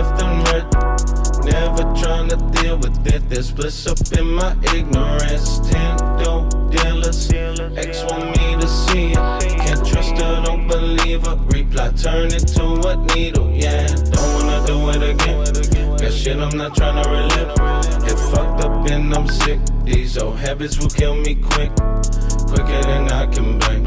left unread. Never tryna deal with it, there's bliss up in my ignorance. 10 dope dealers, ex want me to see it. Can't trust her, don't believe her. Reply, turn it to a needle, yeah. Don't wanna do it again. Got shit I'm not tryna relive. Get fucked up and I'm sick. These old habits will kill me quick, quicker than I can blink.